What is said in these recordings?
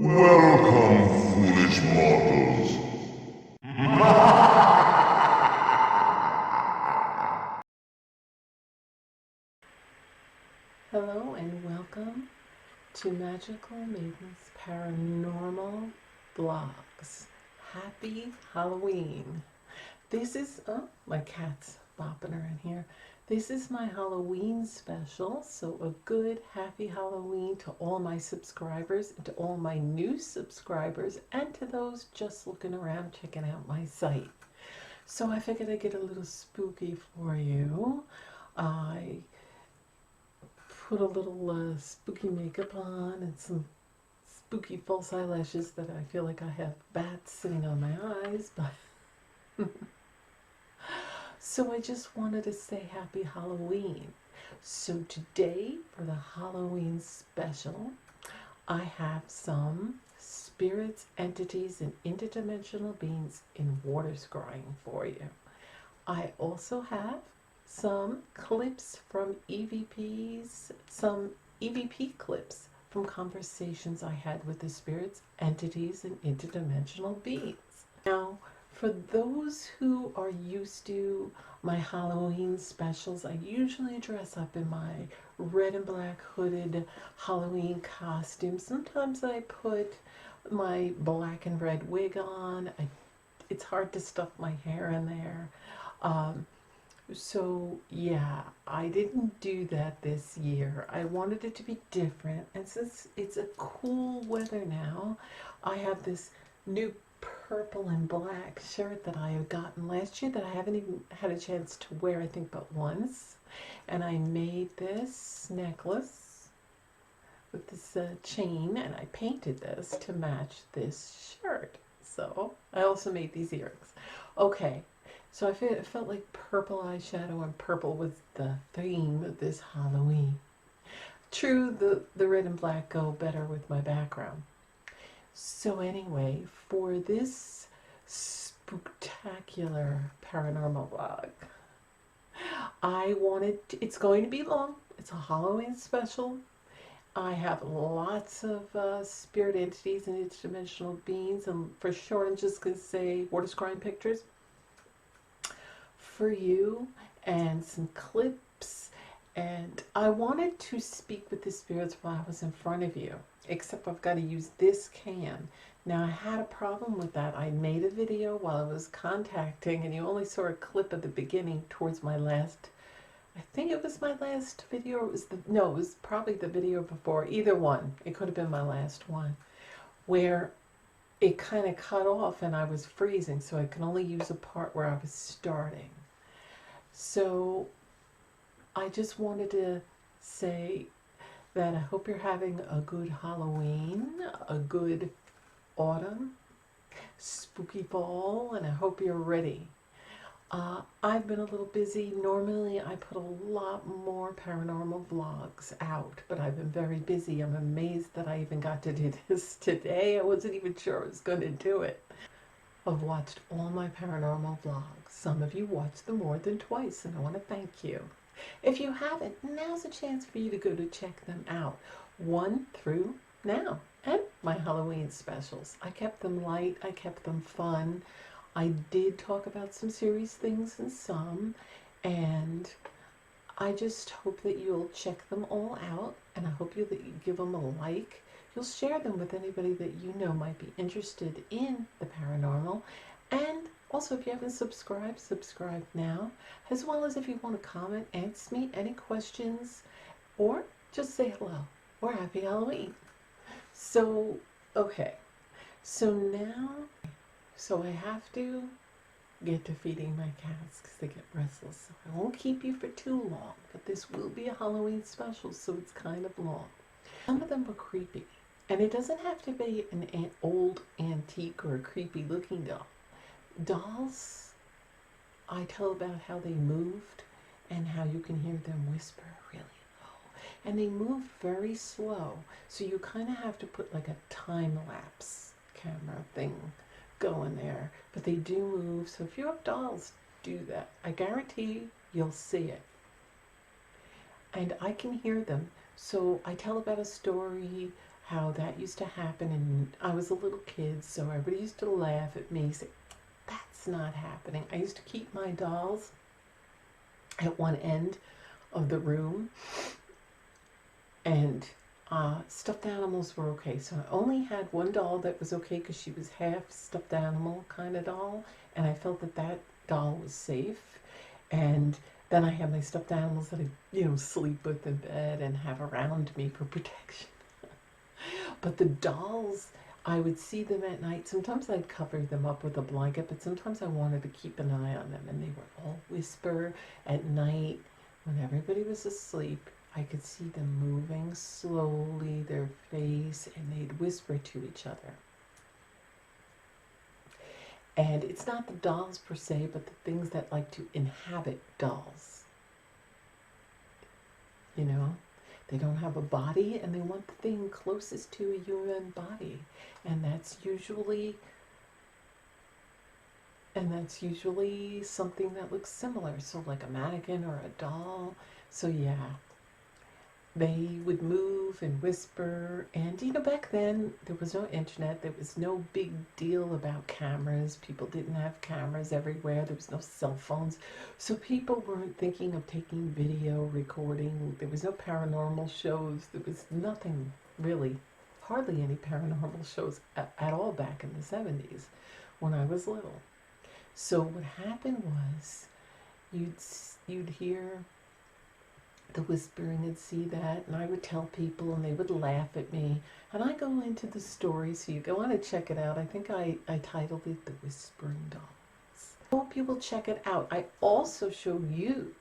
Welcome, foolish mortals. Hello and welcome to Magical Maidens Paranormal Vlogs. Happy Halloween. This is, oh, my cat's bopping around here. This is my Halloween special, so a good happy Halloween to all my subscribers, and to all my new subscribers, and to those just looking around checking out my site. So I figured I'd get a little spooky for you. I put a little spooky makeup on and some spooky false eyelashes that I feel like I have bats sitting on my eyes, but so I just wanted to say happy Halloween. So today for the Halloween special, I have some spirits, entities, and interdimensional beings in water scrying for you. I also have some clips from EVPs, some EVP clips from conversations I had with the spirits, entities, and interdimensional beings. Now, for those who are used to my Halloween specials, I usually dress up in my red and black hooded Halloween costume. Sometimes I put my black and red wig on. It's hard to stuff my hair in there. Um, so yeah, I didn't do that this year. I wanted it to be different. And since it's a cool weather now, I have this new purple and black shirt that I have gotten last year that I haven't even had a chance to wear, I think, but once. And I made this necklace with this chain, and I painted this to match this shirt. So I also made these earrings. Okay, so I felt like purple eyeshadow, and purple was the theme of this Halloween. True, the red and black go better with my background. So anyway, for this spooktacular paranormal vlog, it's going to be long. It's a Halloween special. I have lots of spirit entities and interdimensional beings, and for sure I'm just going to say water scrying pictures for you and some clips. And I wanted to speak with the spirits while I was in front of you, except I've got to use this can. Now, I had a problem with that. I made a video while I was contacting, and you only saw a clip at the beginning towards my last, I think it was my last video, or no, it was probably the video before. Either one. It could have been my last one, where it kind of cut off and I was freezing, so I can only use a part where I was starting. So I just wanted to say that I hope you're having a good Halloween, a good autumn, spooky fall, and I hope you're ready. I've been a little busy. Normally I put a lot more paranormal vlogs out, but I've been very busy. I'm amazed that I even got to do this today. I wasn't even sure I was going to do it. I've watched all my paranormal vlogs. Some of you watched them more than twice, and I want to thank you. If you haven't, now's a chance for you to go to check them out. 1 through now. And my Halloween specials. I kept them light. I kept them fun. I did talk about some serious things in some. And I just hope that you'll check them all out. And I hope that you give them a like. You'll share them with anybody that you know might be interested in the paranormal. And also, if you haven't subscribed, subscribe now. As well as if you want to comment, ask me any questions, or just say hello, or happy Halloween. So, okay. So I have to get to feeding my cats because they get restless. So I won't keep you for too long, but this will be a Halloween special, so it's kind of long. Some of them were creepy. And it doesn't have to be an old antique or a creepy looking doll. Dolls, I tell about how they moved and how you can hear them whisper really low. And they move very slow, so you kind of have to put like a time-lapse camera thing going there. But they do move, so if you have dolls, do that. I guarantee you'll see it. And I can hear them. So I tell about a story how that used to happen, and I was a little kid, so everybody used to laugh at me, say, that's not happening. I used to keep my dolls at one end of the room, and stuffed animals were okay. So I only had one doll that was okay because she was half stuffed animal kind of doll, and I felt that that doll was safe. And then I have my stuffed animals that I, sleep with in bed and have around me for protection. But the dolls, I would see them at night. Sometimes I'd cover them up with a blanket, but sometimes I wanted to keep an eye on them, and they would all whisper at night when everybody was asleep. I could see them moving slowly, their face, and they'd whisper to each other. And it's not the dolls per se, but the things that like to inhabit dolls. You know, they don't have a body and they want the thing closest to a human body. And that's usually something that looks similar. So like a mannequin or a doll. So yeah, they would move and whisper. And back then there was no internet. There was no big deal about cameras. People didn't have cameras everywhere. There was no cell phones. So people weren't thinking of taking video recording. There was no paranormal shows. There was nothing really, hardly any paranormal shows at all back in the 70s when I was little. So what happened was you'd hear the whispering and see that, and I would tell people and they would laugh at me, and I go into the story, so you go on to check it out. I think I titled it The Whispering Dolls. I hope you will check it out. I also show you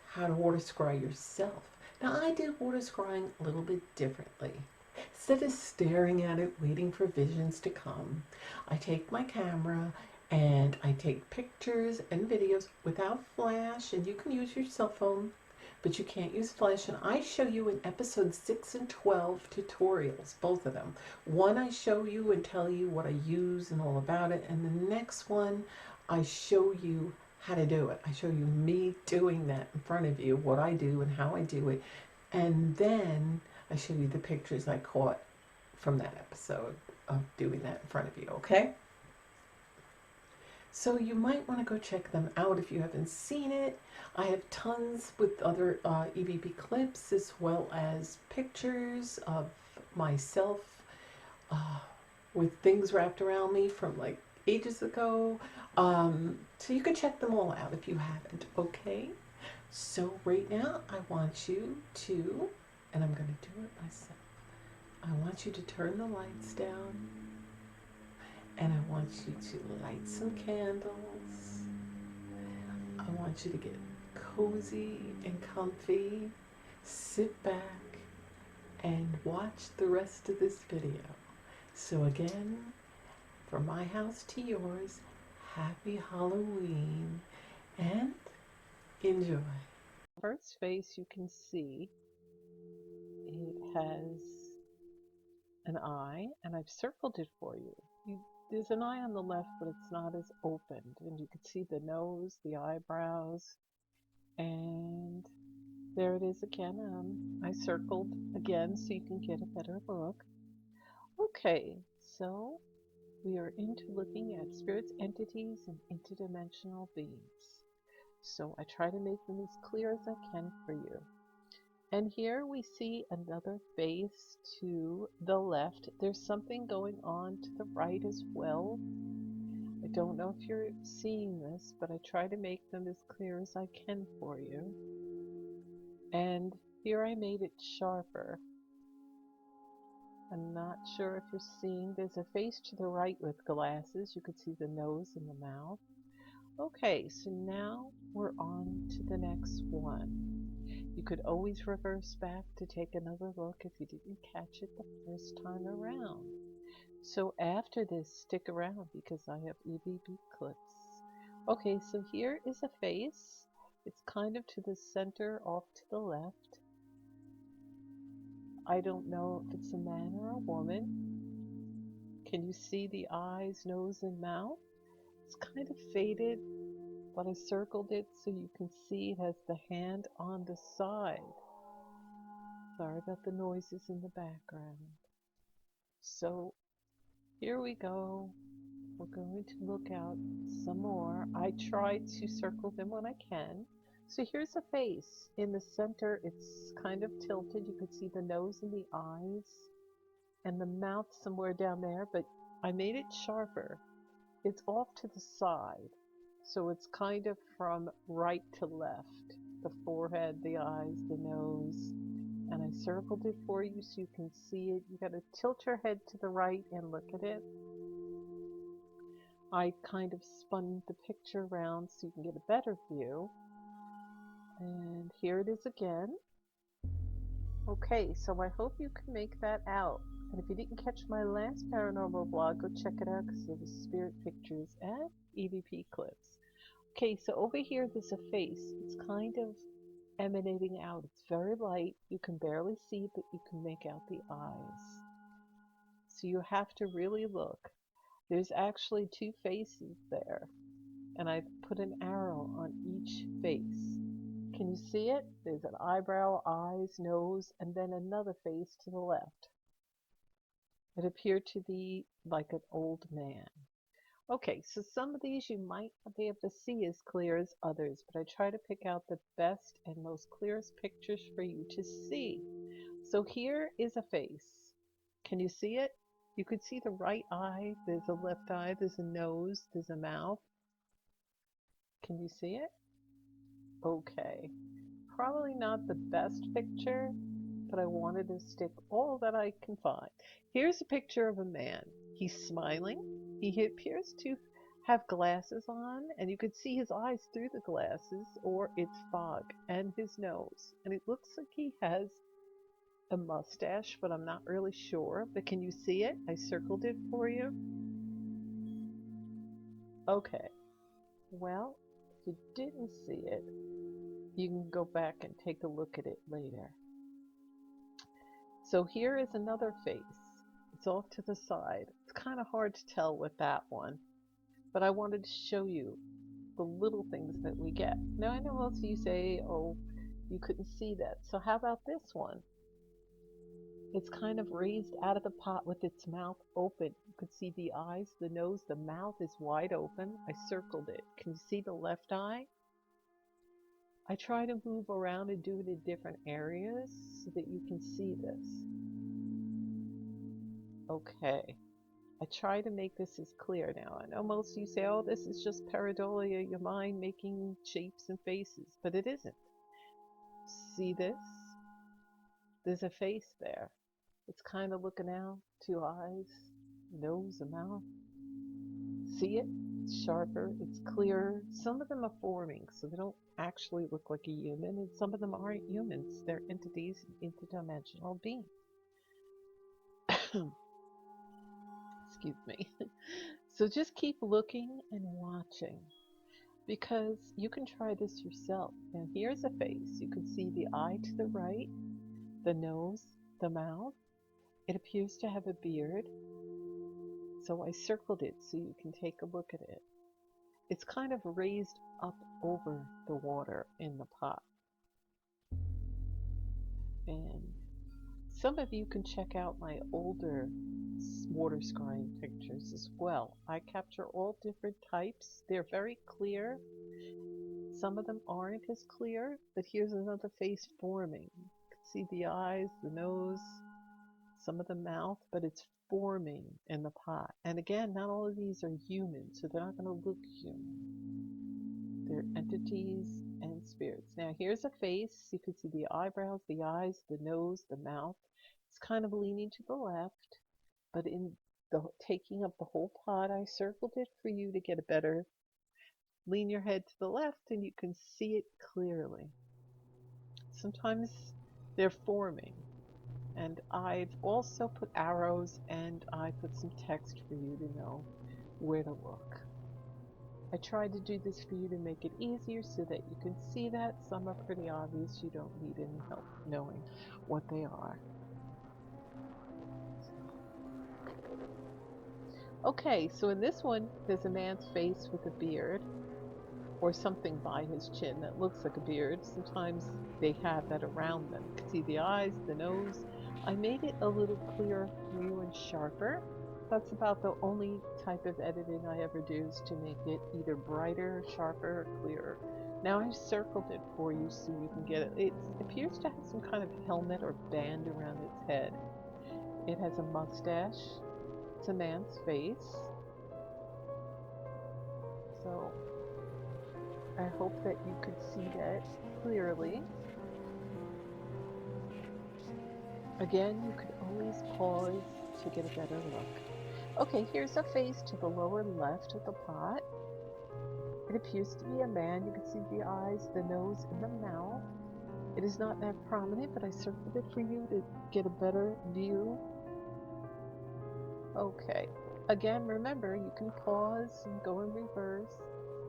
how to water scry yourself. Now I do water scrying a little bit differently. Instead of staring at it waiting for visions to come, I take my camera and I take pictures and videos without flash, and you can use your cell phone, but you can't use flash. And I show you in episode 6 and 12 tutorials, both of them. One I show you and tell you what I use and all about it, and the next one I show you how to do it. I show you me doing that in front of you, what I do and how I do it, and then I show you the pictures I caught from that episode of doing that in front of you, okay? So you might want to go check them out if you haven't seen it. I have tons with other EBB clips, as well as pictures of myself with things wrapped around me from like ages ago. So you can check them all out if you haven't, okay? So right now I want you to, and I'm going to do it myself, I want you to turn the lights down. And I want you to light some candles. I want you to get cozy and comfy. Sit back and watch the rest of this video. So again, from my house to yours, happy Halloween and enjoy. First face you can see, it has an eye, and I've circled it for you. There's an eye on the left, but it's not as opened, and you can see the nose, the eyebrows, and there it is again. I circled again so you can get a better look. Okay, so we are into looking at spirits, entities, and interdimensional beings. So I try to make them as clear as I can for you. And here we see another face to the left. There's something going on to the right as well. I don't know if you're seeing this, but I try to make them as clear as I can for you. And here I made it sharper. I'm not sure if you're seeing. There's a face to the right with glasses. You could see the nose and the mouth. Okay, so now we're on to the next one. You could always reverse back to take another look if you didn't catch it the first time around. So after this, stick around because I have EBB clips. Okay, so here is a face. It's kind of to the center, off to the left. I don't know if it's a man or a woman. Can you see the eyes, nose, and mouth? It's kind of faded, but I circled it so you can see it has the hand on the side. Sorry about the noises in the background. So here we go. We're going to look out some more. I try to circle them when I can. So here's a face. In the center, it's kind of tilted. You can see the nose and the eyes and the mouth somewhere down there, but I made it sharper. It's off to the side. So it's kind of from right to left. The forehead, the eyes, the nose. And I circled it for you so you can see it. You got to tilt your head to the right and look at it. I kind of spun the picture around so you can get a better view. And here it is again. Okay, so I hope you can make that out. And if you didn't catch my last paranormal vlog, go check it out because there was spirit pictures and EVP clips. Okay, so over here there's a face. It's kind of emanating out. It's very light. You can barely see, but you can make out the eyes. So you have to really look. There's actually two faces there, and I put an arrow on each face. Can you see it? There's an eyebrow, eyes, nose, and then another face to the left. It appeared to be like an old man. Okay, so some of these you might not be able to see as clear as others, but I try to pick out the best and most clearest pictures for you to see. So here is a face. Can you see it? You could see the right eye, there's a left eye, there's a nose, there's a mouth. Can you see it? Okay. Probably not the best picture, but I wanted to stick all that I can find. Here's a picture of a man. He's smiling. He appears to have glasses on, and you could see his eyes through the glasses, or it's fog, and his nose. And it looks like he has a mustache, but I'm not really sure. But can you see it? I circled it for you. Okay. Well, if you didn't see it, you can go back and take a look at it later. So here is another face. It's off to the side. It's kind of hard to tell with that one, but I wanted to show you the little things that we get. Now I know most of you say, oh, you couldn't see that. So how about this one? It's kind of raised out of the pot with its mouth open. You could see the eyes, the nose, the mouth is wide open. I circled it. Can you see the left eye? I try to move around and do it in different areas so that you can see this. Okay. I try to make this as clear now. I know most of you say, oh, this is just pareidolia, your mind making shapes and faces, but it isn't. See this? There's a face there. It's kind of looking out, two eyes, nose, a mouth. See it? It's sharper, it's clearer. Some of them are forming, so they don't actually look like a human, and some of them aren't humans. They're entities, interdimensional beings. Excuse me. So just keep looking and watching, because you can try this yourself. Now here's a face. You can see the eye to the right, the nose, the mouth. It appears to have a beard. So I circled it so you can take a look at it. It's kind of raised up over the water in the pot. And some of you can check out my older water scrying pictures as well. I capture all different types. They're very clear. Some of them aren't as clear, but here's another face forming. You can see the eyes, the nose, some of the mouth, but it's forming in the pot. And again, not all of these are human, so they're not going to look human. They're entities and spirits. Now here's a face. You can see the eyebrows, the eyes, the nose, the mouth. It's kind of leaning to the left, but in the taking up the whole pot, I circled it for you to get a better. Lean your head to the left and you can see it clearly. Sometimes they're forming. And I've also put arrows and I put some text for you to know where to look. I tried to do this for you to make it easier so that you can see that. Some are pretty obvious. You don't need any help knowing what they are. Okay, so in this one, there's a man's face with a beard, or something by his chin that looks like a beard. Sometimes they have that around them. You can see the eyes, the nose, I made it a little clearer for you and sharper. That's about the only type of editing I ever do, is to make it either brighter, sharper, or clearer. Now I've circled it for you so you can get it. It appears to have some kind of helmet or band around its head. It has a mustache. It's a man's face. So I hope that you could see that clearly. Again, you could always pause to get a better look. Okay, here's a face to the lower left of the pot. It appears to be a man. You can see the eyes, the nose, and the mouth. It is not that prominent, but I circled it for you to get a better view. Okay. Again, remember, you can pause and go in reverse.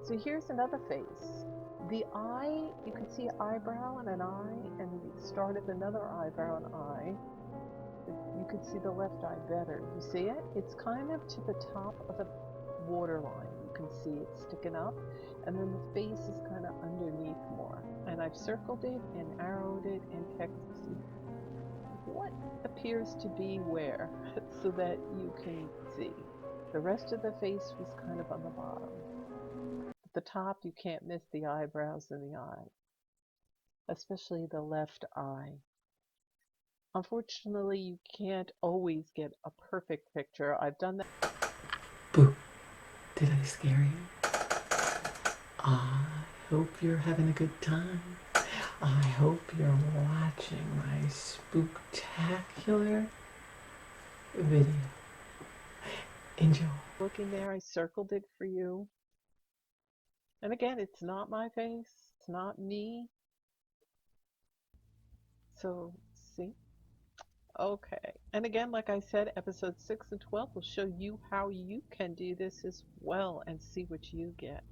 So here's another face. The eye, you can see an eyebrow and an eye, and the start of another eyebrow and eye. You can see the left eye better. You see it? It's kind of to the top of the waterline. You can see it sticking up, and then the face is kind of underneath more. And I've circled it and arrowed it and texted what appears to be where, so that you can see. The rest of the face was kind of on the bottom. At the top, you can't miss the eyebrows and the eye, especially the left eye. Unfortunately, you can't always get a perfect picture. I've done that. Boo. Did I scare you? I hope you're having a good time. I hope you're watching my spooktacular video. Enjoy. Looking there, I circled it for you. And again, it's not my face. It's not me. So, see? Okay. And again, like I said, episodes 6 and 12 will show you how you can do this as well and see what you get.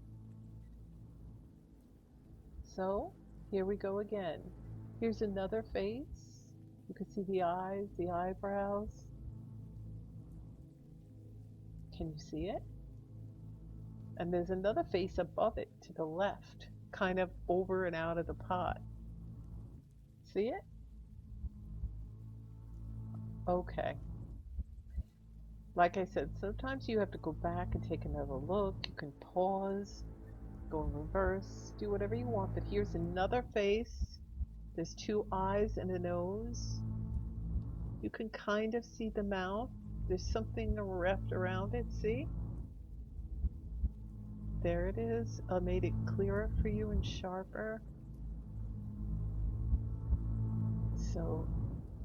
So, here we go again. Here's another face. You can see the eyes, the eyebrows. Can you see it? And there's another face above it to the left, kind of over and out of the pot. See it? Okay. Like I said, sometimes you have to go back and take another look. You can pause, go in reverse, do whatever you want. But here's another face. There's two eyes and a nose. You can kind of see the mouth. There's something wrapped around it, see? There it is. I made it clearer for you and sharper. So,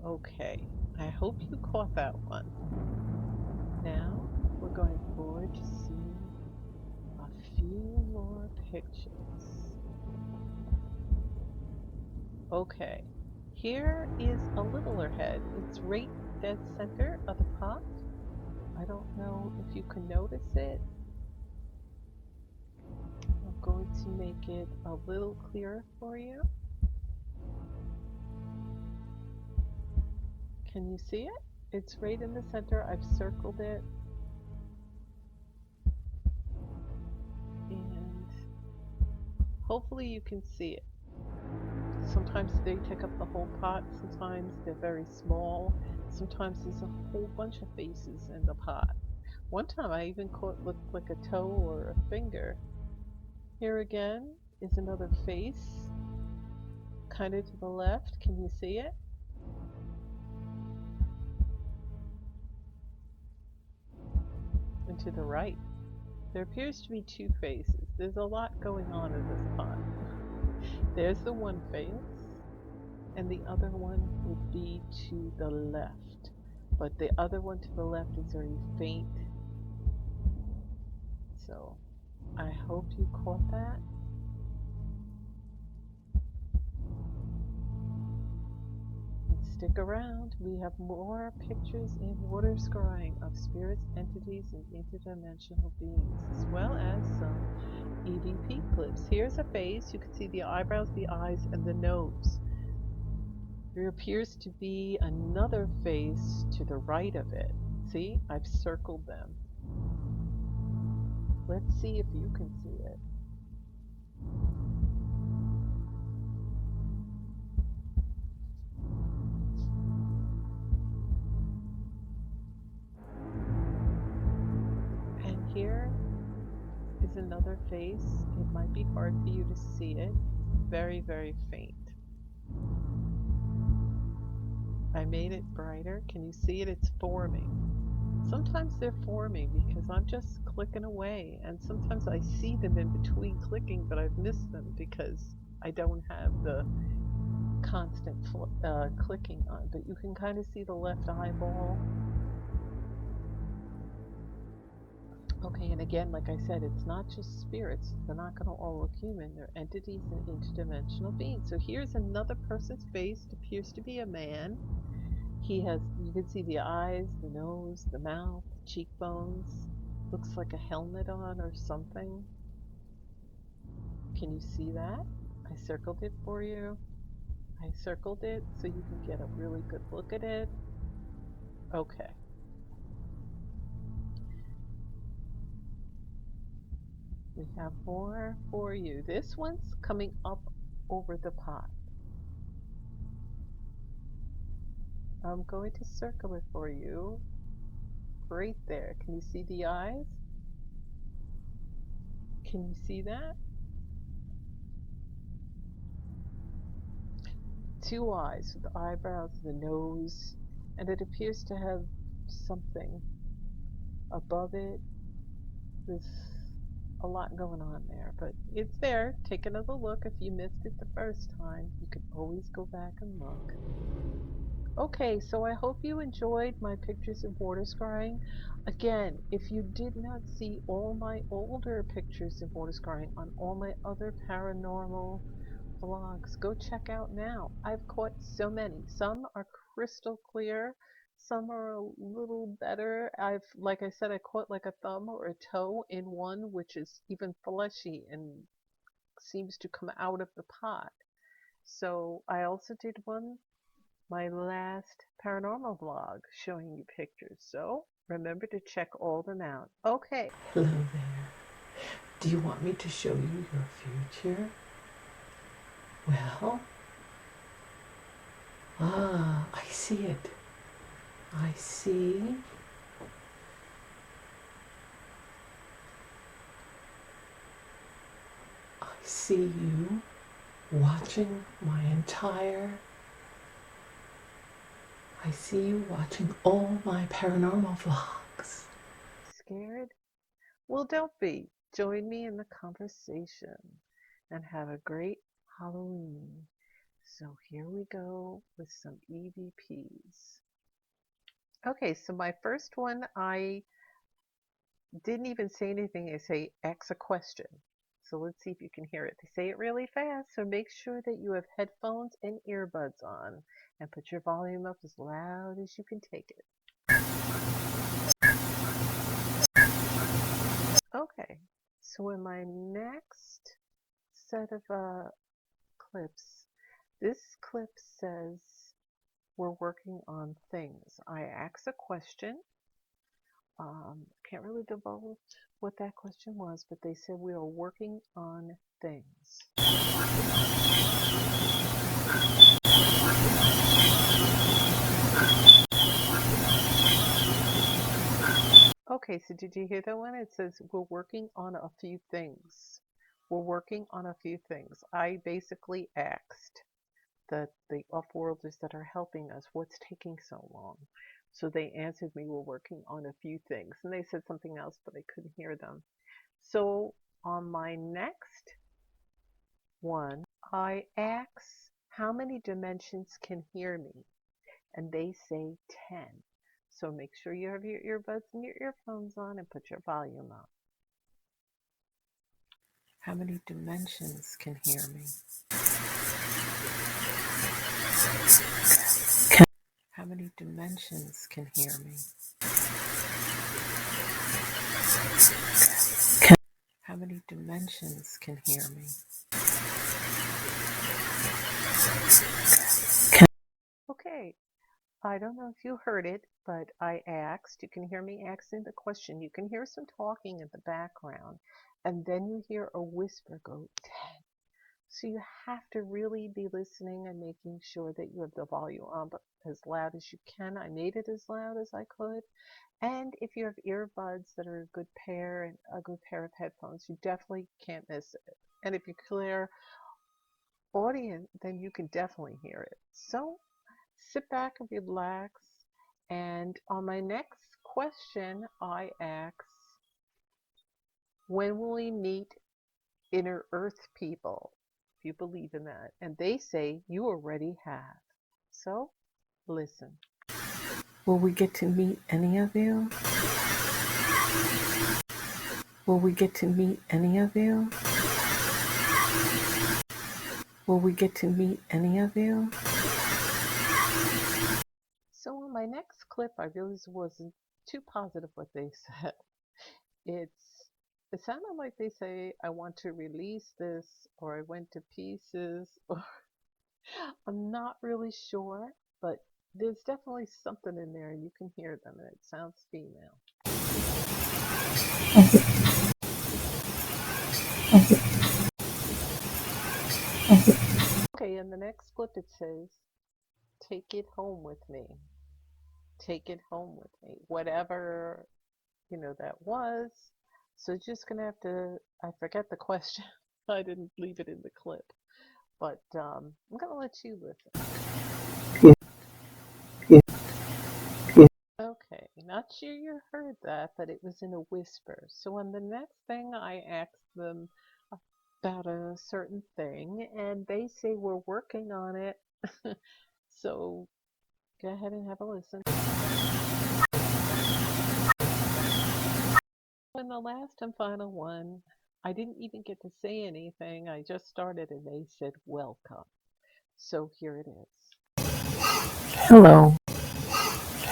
okay. I hope you caught that one. Now, we're going forward to see a few more pictures. Okay. Here is a littler head. It's right dead center of the pot. I don't know if you can notice it. I'm going to make it a little clearer for you. Can you see it? It's right in the center. I've circled it. And hopefully you can see it. Sometimes they take up the whole pot. Sometimes they're very small. Sometimes there's a whole bunch of faces in the pot. One time I even caught what looked like a toe or a finger. Here again is another face, kind of to the left. Can you see it? And to the right. There appears to be two faces. There's a lot going on in this pot. There's the one face, and the other one would be to the left. But the other one to the left is very faint. So, I hope you caught that. And stick around. We have more pictures in water scrying of spirits, entities, and interdimensional beings, as well as some EVP clips. Here's a face. You can see the eyebrows, the eyes, and the nose. There appears to be another face to the right of it. See? I've circled them. Let's see if you can see it. here is another face. It might be hard for you to see it. Very, very faint. I made it brighter. Can you see it? It's forming. Sometimes they're forming because I'm just clicking away, and sometimes I see them in between clicking, but I've missed them because I don't have the constant clicking on. But you can kind of see the left eyeball. Okay, and again, like I said, it's not just spirits. They're not going to all look human. They're entities and interdimensional beings. So here's another person's face. It appears to be a man. He has, you can see the eyes, the nose, the mouth, cheekbones. Looks like a helmet on or something. Can you see that? I circled it for you. I circled it so you can get a really good look at it. Okay. We have more for you. This one's coming up over the pot. I'm going to circle it for you. Right there. Can you see the eyes? Can you see that? Two eyes with the eyebrows, the nose, and it appears to have something above it. There's a lot going on there, but it's there. Take another look. If you missed it the first time, you can always go back and look. Okay, so I hope you enjoyed my pictures of water scrying. Again, if you did not see all my older pictures of water scrying on all my other paranormal vlogs, go check out now. I've caught so many. Some are crystal clear, some are a little better. Like I said, I caught like a thumb or a toe in one, which is even fleshy and seems to come out of the pot. So I also did one, my last paranormal vlog, showing you pictures. So remember to check all them out. Okay. Hello there. Do you want me to show you your future? Well, I see it. I see you watching my entire I see you watching all my paranormal vlogs. Scared? Well, don't be. Join me in the conversation and have a great Halloween. So here we go with some EVPs. Okay, so my first one, I didn't even say anything. I say ask a question. So let's see if you can hear it. They say it really fast, so make sure that you have headphones and earbuds on and put your volume up as loud as you can take it. Okay, so in my next set of clips, this clip says we're working on things. I ask a question. Can't really divulge what that question was, but they said we are working on things. Okay, so did you hear that one? It says we're working on a few things. We're working on a few things. I basically asked the off-worlders that are helping us, what's taking so long? So they answered me, we're working on a few things. And they said something else, but I couldn't hear them. So on my next one, I ask how many dimensions can hear me? And they say 10. So make sure you have your earbuds and your earphones on and put your volume up. How many dimensions can hear me? How many dimensions can hear me? How many dimensions can hear me? Okay, I don't know if you heard it, but I asked, you can hear me asking the question. You can hear some talking in the background, and then you hear a whisper go 10. So you have to really be listening and making sure that you have the volume up as loud as you can. I made it as loud as I could. And if you have earbuds that are a good pair of headphones, you definitely can't miss it. And if you clear audio, then you can definitely hear it. So sit back and relax. And on my next question, I ask, when will we meet inner earth people? If you believe in that. And they say you already have. So listen. Will we get to meet any of you? Will we get to meet any of you? Will we get to meet any of you? So on my next clip, I really wasn't too positive what they said. It sounded like they say, I want to release this, or I went to pieces, or I'm not really sure, but there's definitely something in there, and you can hear them, and it sounds female. Okay, in the next clip it says, take it home with me. Take it home with me. Whatever, that was. So just gonna have to, I forget the question. I didn't leave it in the clip. But I'm gonna let you listen. Okay, not sure you heard that, but it was in a whisper. So on the next thing, I asked them about a certain thing, and they say we're working on it. So go ahead and have a listen. And the last and final one, I didn't even get to say anything. I just started, and they said welcome. So here it is. Hello.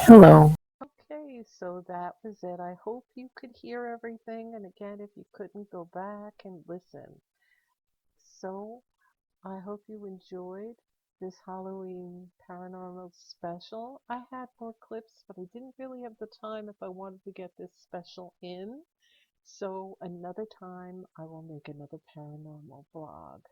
Hello. Okay, so that was it. I hope you could hear everything. And again, if you couldn't, go back and listen. So I hope you enjoyed this Halloween paranormal special. I had more clips, but I didn't really have the time if I wanted to get this special in. So another time I will make another paranormal vlog.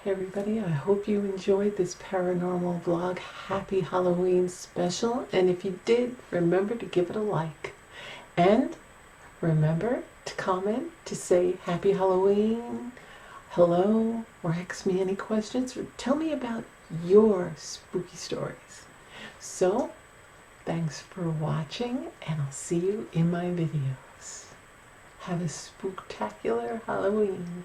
Hey everybody, I hope you enjoyed this paranormal vlog. Happy Halloween special. And if you did, remember to give it a like. And remember to comment, to say Happy Halloween, hello, or ask me any questions, or tell me about your spooky stories. So, thanks for watching, and I'll see you in my videos. Have a spooktacular Halloween.